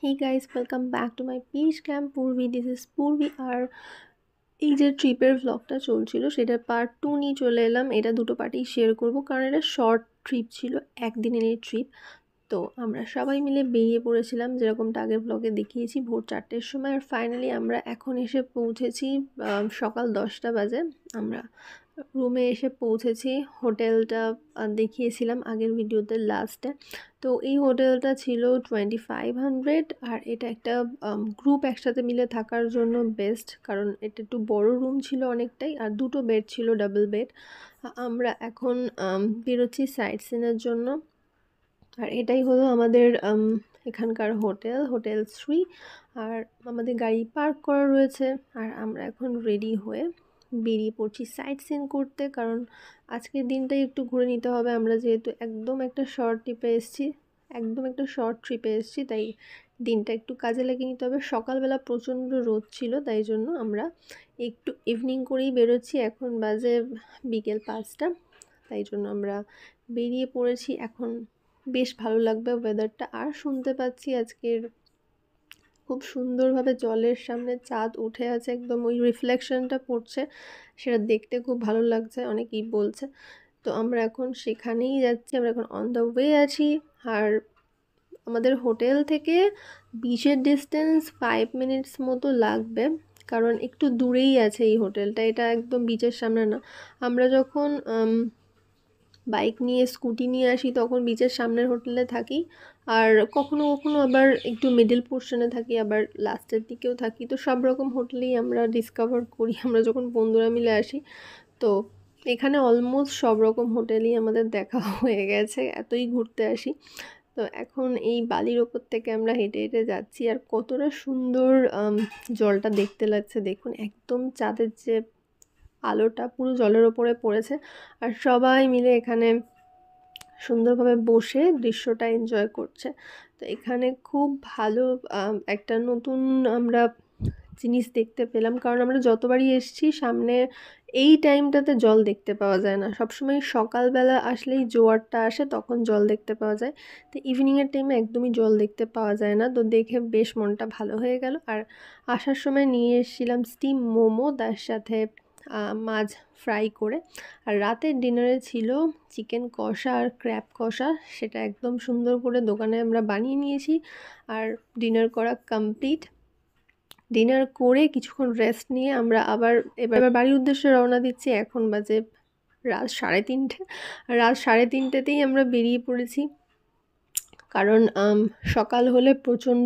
Hey guys, welcome back to my page Camp Purvi. This is Purvi আর এই যে ট্রিপের ভ্লগটা চলছিল সেটার পার্ট 2 নিয়ে চলে এলাম। এটা দুটো পার্টেই শেয়ার করব কারণ এটা শর্ট ট্রিপ ছিল, একদিনের এই ট্রিপ। তো আমরা সবাই মিলে বেরিয়ে পড়েছিলাম, যেরকমটা আগের ব্লগে দেখিয়েছি, ভোর 4টের সময়। আর ফাইনালি আমরা এখন এসে পৌঁছেছি সকাল 10টা বাজে। আমরা রুমে এসে পৌঁছেছি। হোটেলটা দেখিয়েছিলাম আগের ভিডিওতে লাস্টে। তো এই হোটেলটা ছিল 2500, আর এটা একটা গ্রুপ একসাথে মিলে থাকার জন্য বেস্ট, কারণ এটা একটু বড় রুম ছিল অনেকটাই, আর দুটো বেড ছিল, ডাবল বেড। আমরা এখন বেরোচ্ছি সাইট সিনের জন্য। আর এটাই হলো আমাদের এখানকার হোটেল শ্রী। আর আমাদের গাড়ি পার্ক করা রয়েছে, আর আমরা এখন রেডি হয়ে বেরিয়ে পড়ছি সাইট সিন করতে, কারণ আজকের দিনটাই একটু ঘুরে নিতে হবে। আমরা যেহেতু একদম একটা শর্ট ট্রিপে এসেছি, তাই দিনটা একটু কাজে লাগিয়ে নিতে হবে। সকালবেলা প্রচণ্ড রোদ ছিল, তাই জন্য আমরা একটু ইভিনিং করেই বেরোচ্ছি। এখন বাজে বিকেল 5টা, তাই জন্য আমরা বেরিয়ে পড়েছি। এখন বেশ ভালো লাগবে ওয়েদারটা। আর শুনতে পাচ্ছি আজকের খুব সুন্দরভাবে জলের সামনে চাঁদ উঠে আছে, একদম ওই রিফ্লেকশনটা পড়ছে, সেটা দেখতে খুব ভালো লাগছে, অনেকেই বলছে। তো আমরা এখন সেখানেই যাচ্ছি, আমরা এখন অন দ্য ওয়ে আছি। আর আমাদের হোটেল থেকে বিচের ডিস্টেন্স 5 মিনিটস মতো লাগবে, কারণ একটু দূরেই আছে এই হোটেলটা, এটা একদম বিচের সামনে না। আমরা যখন বাইক নিয়ে স্কুটি নিয়ে আসি তখন বিচের সামনের হোটেলে থাকি, আর কখনো কখনো আবার একটু মিডল পোর্শনে থাকি, আবার লাস্টের দিকেও থাকি। তো সব রকম হোটেলেই আমরা ডিসকভার করি আমরা যখন বন্ধুরা মিলে আসি। তো এখানে অলমোস্ট সব রকম হোটেলই আমাদের দেখা হয়ে গেছে, এতই ঘুরতে আসি। তো এখন এই বালির ওপর থেকে আমরা হেঁটে হেঁটে যাচ্ছি, আর কতটা সুন্দর জলটা দেখতে লাগছে দেখুন, একদম চাঁদের যে আলোটা পুরো জলের ওপরে পড়েছে। আর সবাই মিলে এখানে সুন্দরভাবে বসে দৃশ্যটা এনজয় করছে। তো এখানে খুব ভালো একটা নতুন আমরা জিনিস দেখতে পেলাম, কারণ আমরা যতবারই এসেছি সামনে এই টাইমটাতে জল দেখতে পাওয়া যায় না। সবসময় সকালবেলা আসলেই জোয়ারটা আসে, তখন জল দেখতে পাওয়া যায়। তো ইভিনিংয়ের টাইমে একদমই জল দেখতে পাওয়া যায় না। তো দেখে বেশ মনটা ভালো হয়ে গেল। আর আসার সময় নিয়ে এসেছিলাম স্টিম মোমো, তার সাথে মাছ ফ্রাই করে। আর রাতের ডিনারে ছিল চিকেন কষা আর ক্র্যাব কষা, সেটা একদম সুন্দর করে দোকানে আমরা বানিয়ে নিয়েছি। আর ডিনার করা কমপ্লিট। ডিনার করে কিছুক্ষণ রেস্ট নিয়ে আমরা এবার বাড়ির উদ্দেশ্যে রওনা দিচ্ছি। এখন বাজে রাত 3:30। রাত 3:30তেই আমরা বেরিয়ে পড়েছি, কারণ সকাল হলে প্রচণ্ড